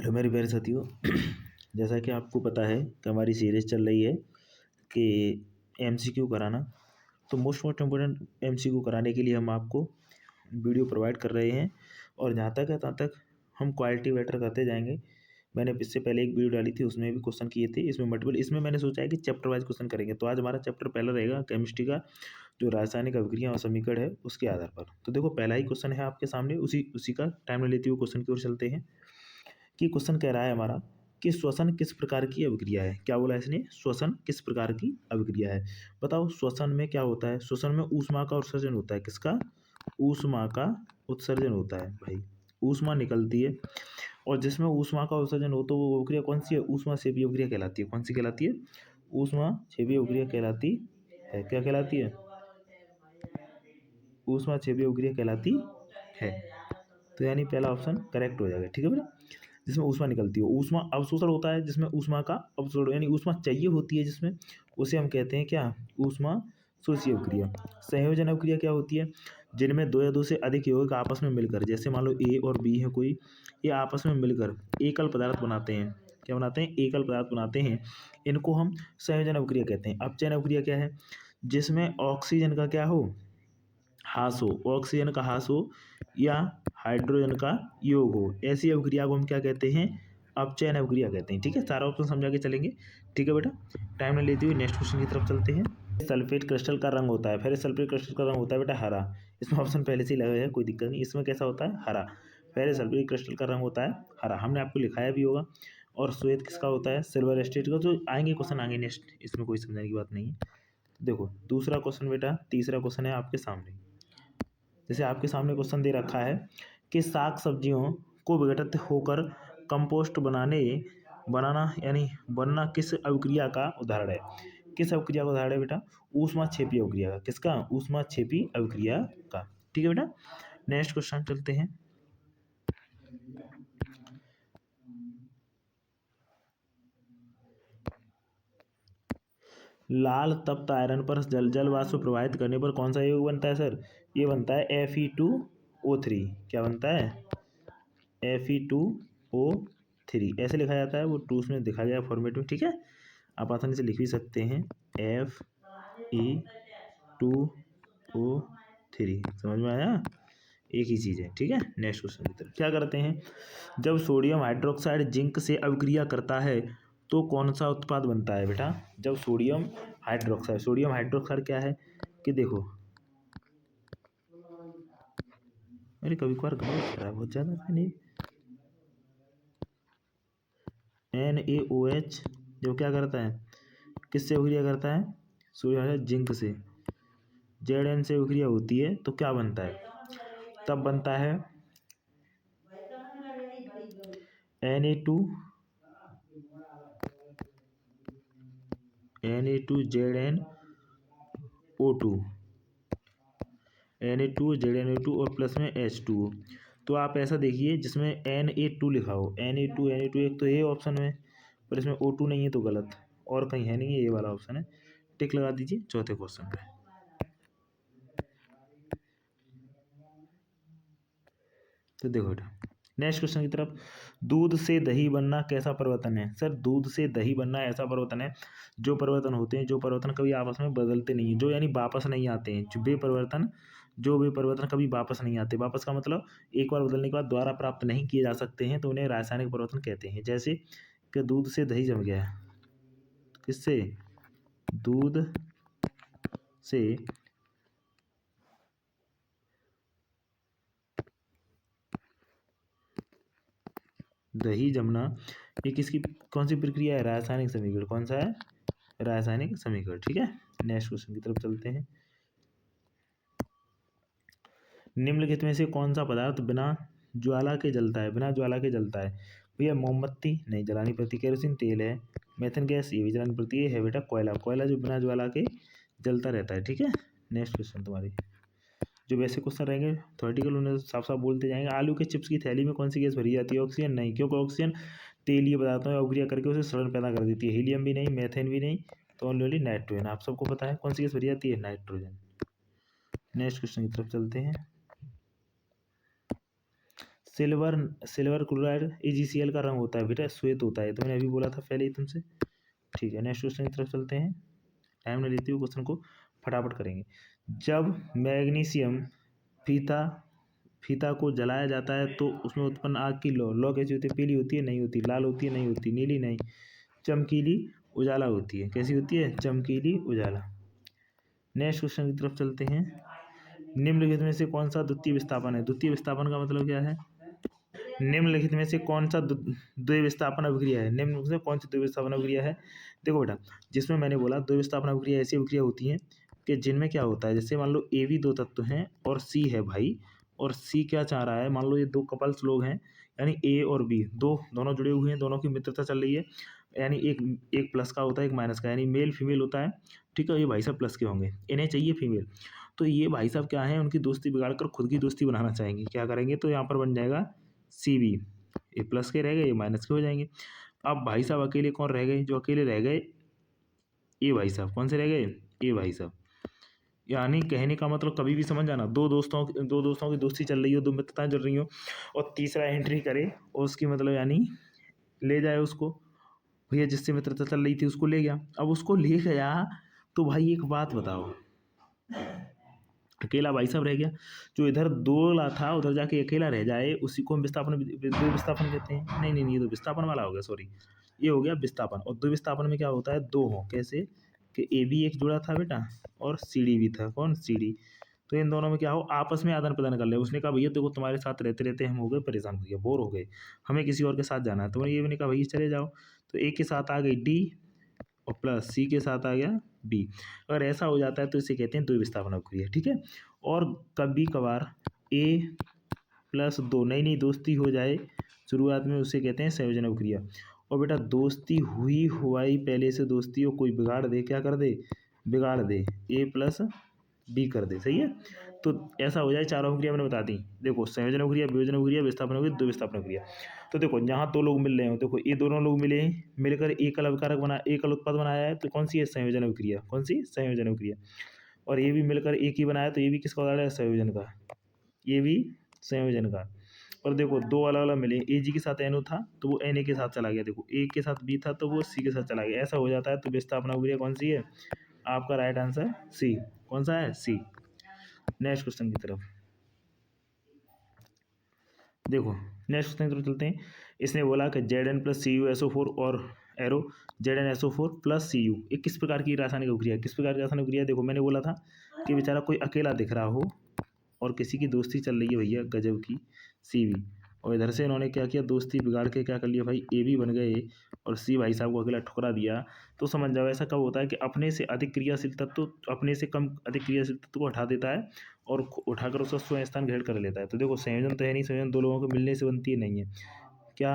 Hello मेरे प्यारे साथियों। जैसा कि आपको पता है कि हमारी सीरीज चल रही है कि एमसीक्यू कराना। तो मोस्ट इम्पोर्टेंट एमसीक्यू कराने के लिए हम आपको वीडियो प्रोवाइड कर रहे हैं और जहाँ तक है तहाँ तक हम क्वालिटी बेटर करते जाएंगे। मैंने इससे पहले एक वीडियो डाली थी, उसमें भी क्वेश्चन किए थे। इसमें मल्टीपल, इसमें मैंने सोचा है कि चैप्टर वाइज क्वेश्चन करेंगे। तो आज हमारा चैप्टर पहला रहेगा केमिस्ट्री का, जो रासायनिक अभिक्रिया और समीकरण है उसके आधार पर। तो देखो, पहला ही क्वेश्चन है आपके सामने, उसी का टाइम लेते हुए क्वेश्चन की ओर चलते हैं। कि क्वेश्चन कह रहा है हमारा कि श्वसन किस प्रकार की अभिक्रिया है। क्या बोला इसने? श्वसन किस प्रकार की अभिक्रिया है। बताओ, श्वसन में क्या होता है? श्वसन में ऊष्मा का उत्सर्जन होता है। किसका? ऊष्मा का उत्सर्जन होता है भाई। ऊष्मा निकलती है और जिसमें ऊष्मा का उत्सर्जन हो तो वो अभिक्रिया कौन सी है? ऊष्मा क्षेपी अभिक्रिया कहलाती है। कौन सी कहलाती है? ऊष्मा क्षेपी अभिक्रिया कहलाती है। क्या कहलाती है? ऊष्मा क्षेपी अभिक्रिया कहलाती है। तो यानी पहला ऑप्शन करेक्ट हो जाएगा। ठीक है बेटा, जिसमें ऊष्मा निकलती हो। ऊष्मा अवशोषण होता है जिसमें ऊष्मा का अवशोषण, यानी ऊष्मा चाहिए होती है जिसमें, उसे हम कहते हैं क्या? ऊष्मा शोषी अभिक्रिया। संयोजन अभिक्रिया क्या होती है? जिनमें दो या दो से अधिक यौगिक आपस में मिलकर, जैसे मान लो ए और बी है कोई, ये आपस में मिलकर एकल पदार्थ बनाते हैं। क्या बनाते हैं? एकल पदार्थ बनाते हैं। इनको हम संयोजन अभिक्रिया कहते हैं। अपचयन अभिक्रिया क्या है? जिसमें ऑक्सीजन का क्या हो? ह्रास हो, ऑक्सीजन का ह्रास हो या हाइड्रोजन का योग हो, ऐसी अभिक्रिया को हम क्या कहते हैं? अपचयन अभिक्रिया कहते हैं। ठीक है, सारा ऑप्शन समझा के चलेंगे। ठीक है बेटा, टाइम न लेते हुए नेक्स्ट क्वेश्चन की तरफ चलते हैं। सल्फेट क्रिस्टल का रंग होता है, फिर सल्फेट क्रिस्टल का रंग होता है बेटा हरा। इसमें ऑप्शन पहले से ही लगा है, कोई दिक्कत नहीं। इसमें कैसा होता है? हरा। पहले सल्फेट क्रिस्टल का रंग होता है हरा, हमने आपको लिखाया भी होगा। और श्वेत किसका होता है? सिल्वर स्टेट का। जो आएंगे क्वेश्चन आएंगे नेक्स्ट, इसमें कोई समझाने की बात नहीं है। देखो दूसरा क्वेश्चन बेटा, तीसरा क्वेश्चन है आपके सामने। जैसे आपके सामने क्वेश्चन दे रखा है कि साग सब्जियों को विघटित होकर कंपोस्ट बनाना यानी बनना किस अभिक्रिया का उदाहरण है? किस अभिक्रिया का उदाहरण है बेटा? ऊष्मा क्षेपी अभिक्रिया का। किसका? ऊष्मा क्षेपी अभिक्रिया का। ठीक है बेटा, नेक्स्ट क्वेश्चन चलते हैं। लाल तप्त आयरन पर जल वाष्प प्रवाहित करने पर कौन सा यौगिक बनता है सर? ये बनता है Fe2O3। क्या बनता है? Fe2O3 ऐसे लिखा जाता है। वो टू उसमें दिखा गया फॉर्मेट में। ठीक है, आप आसानी से लिख भी सकते हैं Fe2O3। समझ में आया? एक ही चीज़ है। ठीक है, नेक्स्ट क्वेश्चन की तरफ क्या करते हैं। जब सोडियम हाइड्रोक्साइड जिंक से अभिक्रिया करता है तो कौन सा उत्पाद बनता है बेटा? जब सोडियम हाइड्रोक्साइड क्या है कि देखो, अरे कभी कभार गलत हो रहा है बहुत ज़्यादा। नहीं, NaOH जो क्या करता है? किससे अभिक्रिया करता है? सोडियम जिंक से। Zn से अभिक्रिया होती है तो क्या बनता है? तब बनता है Na2ZnO2 Na2ZnO2 और प्लस में H2O। तो आप ऐसा देखिए जिसमें Na2 लिखा हो, Na2 एक तो ये ऑप्शन है, पर इसमें O2 नहीं है तो गलत, और कहीं है नहीं है, ये वाला ऑप्शन है। टिक लगा दीजिए चौथे क्वेश्चन पे। तो देखो बेटा, नेक्स्ट क्वेश्चन की तरफ। दूध से दही बनना कैसा परिवर्तन है? सर दूध से दही बनना ऐसा परिवर्तन है, जो परिवर्तन होते हैं, जो परिवर्तन कभी आपस में बदलते नहीं है, जो यानी वापस नहीं आते हैं। जो वे परिवर्तन कभी वापस नहीं आते। वापस का मतलब एक बार बदलने के बाद दोबारा प्राप्त नहीं किए जा सकते हैं, तो उन्हें रासायनिक परिवर्तन कहते हैं। जैसे कि दूध से दही जम गया। किससे? दूध से दही जमना, ये किसकी कौन सी प्रक्रिया है? रासायनिक समीकरण। कौन सा है? रासायनिक समीकरण। ठीक है, नेक्स्ट क्वेश्चन की तरफ चलते हैं। निम्नलिखित में से कौन सा पदार्थ बिना ज्वाला के जलता है? बिना ज्वाला के जलता है भैया, मोमबत्ती नहीं जलानी पड़ती, केरोसिन तेल है, मेथन गैस ये भी जलानी पड़ती है बेटा कोयला जो बिना ज्वाला के जलता रहता है। ठीक है, नेक्स्ट क्वेश्चन तुम्हारी जो वैसे क्वेश्चन रहेंगे थ्योरेटिकल, उन्हें साफ साफ बोलते जाएंगे। आलू के चिप्स की थैली में कौन सी गैस भरी जाती है? ऑक्सीजन नहीं, क्योंकि ऑक्सीजन तेलीय पदार्थों में अभिक्रिया करके उसे सड़न पैदा कर देती है। हीलियम भी नहीं, मेथेन भी नहीं, तो ओनली नाइट्रोजन। आप सबको पता है कौन सी गैस भरी जाती है? नाइट्रोजन। नेक्स्ट क्वेश्चन की तरफ चलते हैं। सिल्वर सिल्वर क्लोराइड AgCl का रंग होता है बेटा श्वेत होता है, तो मैंने अभी बोला था पहले ही तुमसे। ठीक है, नेक्स्ट क्वेश्चन की तरफ चलते हैं। टाइम नहीं लेते हुए क्वेश्चन को फटाफट करेंगे। जब मैग्नीशियम फीता फीता को जलाया जाता है तो उसमें उत्पन्न आग की लौ कैसी होती है? पीली होती है? नहीं होती। लाल होती है? नहीं होती। नीली? नहीं। चमकीली उजाला होती है। कैसी होती है? चमकीली उजाला। नेक्स्ट क्वेश्चन की तरफ चलते हैं। निम्नलिखित में से कौन सा द्वितीय विस्थापन है? द्वितीय विस्थापन का मतलब क्या है? निम्नलिखित में से कौन सा द्वि विस्थापन अभिक्रिया है? निम्न में से कौन सी द्वि विस्थापन अभिक्रिया है? देखो बेटा, जिसमें मैंने बोला द्वि विस्थापन अभिक्रिया ऐसी अभिक्रिया होती है कि जिनमें क्या होता है, जैसे मान लो AB दो तत्व हैं और C है भाई, और C क्या चाह रहा है, मान लो ये दो कपल्स लोग हैं, यानी A और B दोनों जुड़े हुए हैं, दोनों की मित्रता चल रही है, यानी एक प्लस का होता है, एक माइनस का, यानी मेल फीमेल होता है। ठीक है, ये भाई साहब प्लस के होंगे, इन्हें चाहिए फीमेल। तो ये भाई साहब क्या है, उनकी दोस्ती बिगाड़ कर खुद की दोस्ती बनाना चाहेंगे। क्या करेंगे? तो यहाँ पर बन जाएगा CB। ये प्लस के रह गए, ये माइनस के हो जाएंगे। अब भाई साहब अकेले कौन रह गए? जो अकेले रह गए ये भाई साहब। कौन से रह गए? ये भाई साहब। यानी कहने का मतलब कभी भी समझ जाना, दो दोस्तों की दोस्ती चल रही हो, दो मित्रताएं चल रही हो, और तीसरा एंट्री करे और उसकी मतलब यानी ले जाए उसको, भैया जिससे मित्रता चल रही थी उसको ले गया। अब उसको ले गया तो भाई एक बात बताओ, अकेला भाई साहब रह गया, जो इधर दो ला था उधर जाके अकेला रह जाए, उसी को हम दो विस्थापन कहते हैं। नहीं नहीं नहीं, ये तो विस्थापन वाला हो गया, सॉरी, ये हो गया विस्थापन। और दो विस्थापन में क्या होता है? दो हो, कैसे कि AB एक जुड़ा था बेटा और CD भी था। कौन? CD। तो इन दोनों में क्या हो, आपस में आदान प्रदान कर ले। उसने कहा भैया देखो तुम्हारे साथ रहते रहते हम हो गए परेशान, हो गया बोर हो गए, हमें किसी और के साथ जाना है। तो ये भी ने कहा भैया चले जाओ, तो A के साथ आ गई D और प्लस C के साथ आ गया B। अगर ऐसा हो जाता है तो इसे कहते हैं द्विविस्थापन अभिक्रिया। ठीक है, और कभी कभार A+2 नई नई दोस्ती हो जाए शुरुआत में, उसे कहते हैं संयोजन अभिक्रिया। और बेटा दोस्ती हुई हुई पहले से दोस्ती हो, कोई बिगाड़ दे, क्या कर दे? बिगाड़ दे, A+B कर दे। सही है, तो ऐसा हो जाए। चारों अभिक्रिया मैंने बता दी। देखो संयोजन अभिक्रिया, वियोजन अभिक्रिया, विस्थापन अभिक्रिया, द्विविस्थापन अभिक्रिया। तो देखो यहाँ दो लोग मिल रहे हो, देखो ये दोनों लोग मिले हैं, मिलकर एकल अभिकारक बना, एकल उत्पाद बनाया है, तो कौन सी है? संयोजन अभिक्रिया। कौन सी? संयोजन अभिक्रिया। और ये भी मिलकर एक ही बनाया, तो ये भी किसका उदाहरण है? संयोजन का। ये भी संयोजन का। और देखो दो अलग अलग मिले, AG के साथ NO था तो वो Na के साथ चला गया, देखो A के साथ B था तो वो C के साथ चला गया, ऐसा हो जाता है। तो विस्थापन अभिक्रिया कौन सी है? आपका राइट आंसर C। कौन सा है? C। नेक्स्ट क्वेश्चन की तरफ देखो, नेक्स्ट क्वेश्चन की तरफ चलते हैं। इसने बोला कि Zn+Cu और एरो Zn+SO4+Cu ये किस प्रकार की रासायनिक अभिक्रिया? किस प्रकार की रासायनिक अभिक्रिया? देखो मैंने बोला था कि बेचारा कोई अकेला दिख रहा हो और किसी की दोस्ती चल रही है भैया गजब की, CB, और इधर से इन्होंने क्या किया, दोस्ती बिगाड़ के क्या कर लिया भाई, AB बन गए और C भाई साहब को अकेला ठुकरा दिया। तो समझ जाओ ऐसा कब होता है कि अपने से अधिक क्रियाशील तत्व अपने से कम अधिक क्रियाशील तत्व को हटा देता है और उठाकर उसका स्वयं स्थान ग्रहण कर लेता है। तो देखो संयोजन तो है नहीं, संयोजन दो लोगों के मिलने से बनती है, नहीं है। क्या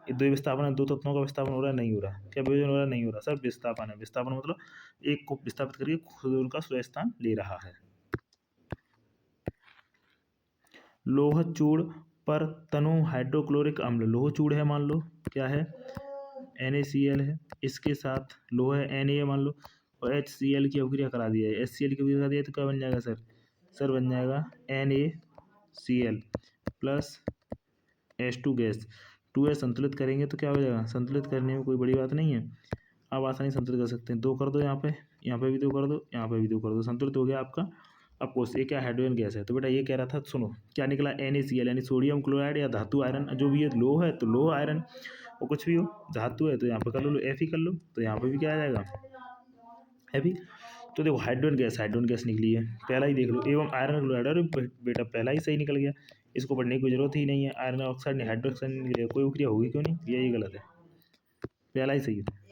ये दो विस्थापन है? दो तत्वों का विस्थापन हो रहा है? नहीं हो रहा। क्या वियोजन हो रहा है? नहीं हो रहा सर, विस्थापन है। विस्थापन मतलब एक को विस्थापित करके खुद उनका स्वयं स्थान ले रहा है। लोह चूड़ पर तनु हाइड्रोक्लोरिक अम्ल, लोह चूड़ है मान लो, क्या है? NaCl है, इसके साथ लोह है Na मान लो, और HCl की अभिक्रिया करा दिया है, HCl की अभिक्रिया करा दिया तो क्या बन जाएगा सर? सर बन जाएगा NaCl plus H2 gas. 2H संतुलित करेंगे तो क्या हो जाएगा? संतुलित करने में कोई बड़ी बात नहीं है, आप आसानी से संतुलित कर सकते हैं। दो कर दो, यहाँ पे भी दो कर दो, यहाँ पे भी दो कर दो, संतुलित हो गया आपका। अब कोर्स ये क्या हाइड्रोजन गैस है, तो बेटा ये कह रहा था, सुनो क्या निकला, NaCl यानी सोडियम क्लोराइड या धातु आयरन, जो भी ये लोह है तो लोह आयरन, वो कुछ भी हो, धातु है तो यहाँ पे कर लो Fe कर लो, तो यहाँ पे भी क्या आ जाएगा? Fe। तो देखो हाइड्रोजन गैस निकली है, पहला ही देख लो, एवं आयरन क्लोराइड, अरे बेटा पहला ही सही निकल गया, इसको पढ़ने की कोई जरूरत ही नहीं है। आयरन ऑक्साइड नहीं, हाइड्रोक्साइड नहीं निकलेगा, कोई क्रिया होगी क्यों नहीं? यही गलत है, पहला ही सही है।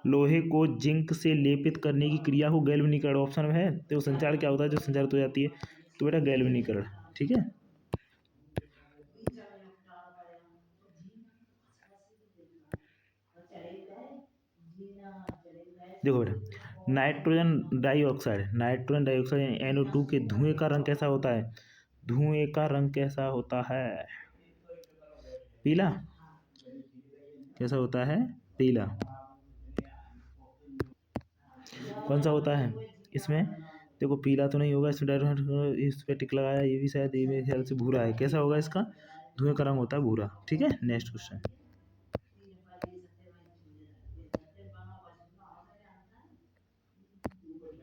लोहे को जिंक से लेपित करने की क्रिया को गैल्वेनीकरण ऑप्शन में है, तो संचार क्या होता है? जो संचारित हो जाती है, तो बेटा गैल्वेनीकरण। ठीक है, देखो बेटा नाइट्रोजन डाइऑक्साइड यानी NO2 के धुएं का रंग कैसा होता है? धुएं का रंग कैसा होता है? पीला। कैसा होता है? पीला। कौन सा होता है इसमें? देखो पीला तो नहीं होगा, इसमें डायरेक्ट इस पे टिक लगाया, ये भी शायद ये मेरे ख्याल से भूरा है। कैसा होगा इसका? धुएं का रंग होता है भूरा। ठीक है, नेक्स्ट क्वेश्चन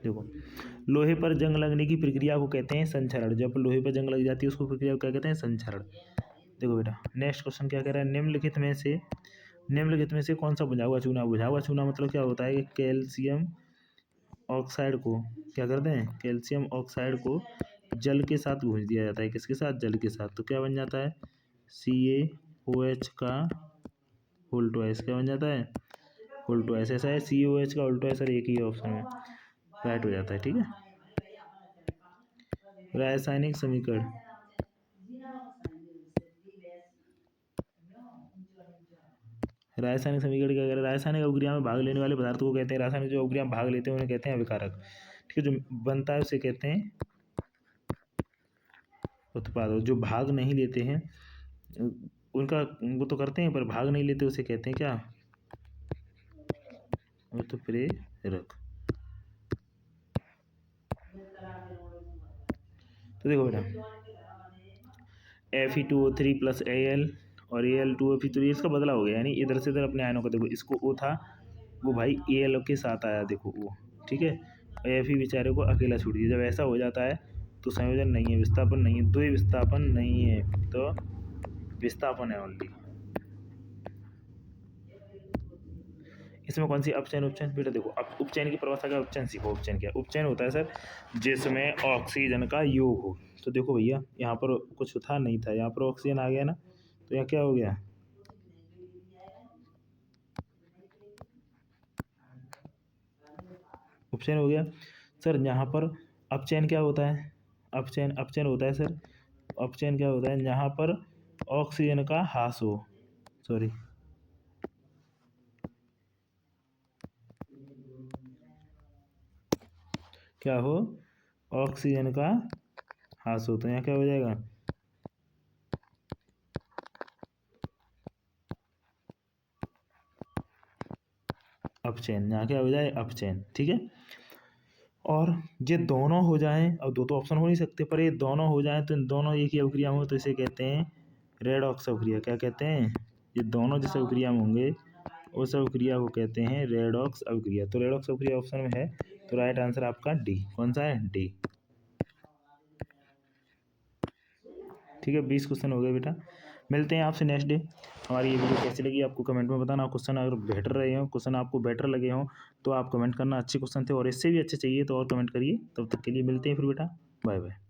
देखो, लोहे पर जंग लगने की प्रक्रिया को कहते हैं संक्षारण। जब लोहे पर जंग लग जाती है उसको प्रक्रिया को क्या कहते हैं? संक्षारण। देखो बेटा नेक्स्ट क्वेश्चन क्या कह रहा है, निम्नलिखित में से कौन सा बुझा हुआ चूना? बुझा हुआ चूना मतलब क्या होता है कि कैल्शियम ऑक्साइड को क्या करते हैं? कैल्शियम ऑक्साइड को जल के साथ भूंज दिया जाता है। किसके साथ? जल के साथ। तो क्या बन जाता है? CaOH का होल ट्वाइस। क्या बन जाता है? Whole twice. ऐसा है CaOH का होल ट्वाइस, और एक ही ऑप्शन में राइट हो जाता है। ठीक है, रासायनिक समीकरण। रासायनिक समीकरण क्या कह रहा है? रासायनिक अभिक्रिया में भाग लेने वाले पदार्थों को कहते हैं, रासायनिक जो अभिक्रिया में भाग लेते हैं उन्हें कहते हैं अभिकारक। ठीक है, जो बनता है उसे कहते हैं उत्पाद। और जो भाग नहीं लेते हैं उनका, वो तो करते हैं पर भाग नहीं लेते, उसे कहते हैं क्या? उत्प्रेरक। तो देखो बेटा Fe2O3 प्लस Al और Al2O3, तो ये इसका बदला हो गया, यानी इधर से इधर अपने आयनों को देखो, इसको O था वो भाई Al के साथ आया, देखो वो। ठीक है, Fe बेचारे को अकेला छूट दिया। जब ऐसा हो जाता है तो संयोजन नहीं है, विस्थापन नहीं है, द्वि विस्थापन नहीं है, तो विस्थापन है ओनली। इसमें कौन सी अपचयन उपचयन? बेटा देखो अब उपचयन की परिभाषा क्या? उपचयन सीखो। उपचयन क्या? उपचयन होता है सर जिसमें ऑक्सीजन का योग हो। तो देखो भैया यहाँ पर कुछ था नहीं था, यहाँ पर ऑक्सीजन आ गया ना, तो यहाँ क्या हो गया? उपचयन हो गया। सर यहाँ पर अपचयन क्या होता है? अपचयन अपचयन होता है सर, अपचयन क्या होता है? यहाँ पर ऑक्सीजन का ह्रास हो, सॉरी क्या हो? ऑक्सीजन का ह्रास हो, तो यहाँ क्या हो जाएगा? अपचयन। यहाँ क्या हो जाए? अपचयन। ठीक है, और ये दोनों हो जाएं, अब दो तो ऑप्शन हो नहीं सकते, पर ये दोनों हो जाएं तो इन दोनों एक ही अभिक्रिया हो तो इसे कहते हैं रेडॉक्स अभिक्रिया। क्या कहते हैं? ये दोनों जिस अभिक्रिया में होंगे उस अभिक्रिया को कहते हैं रेडॉक्स अभिक्रिया। तो रेडॉक्स अभिक्रिया ऑप्शन में है, तो राइट आंसर आपका डी। कौन सा है? डी। ठीक है, 20 क्वेश्चन हो गए बेटा। मिलते हैं आपसे नेक्स्ट डे। हमारी ये वीडियो कैसी लगी आपको कमेंट में बताना। क्वेश्चन अगर बेटर रहे हो, क्वेश्चन आपको बेटर लगे हों तो आप कमेंट करना अच्छे क्वेश्चन थे, और इससे भी अच्छे चाहिए तो और कमेंट करिए। तब तक के लिए मिलते हैं फिर बेटा, बाय बाय।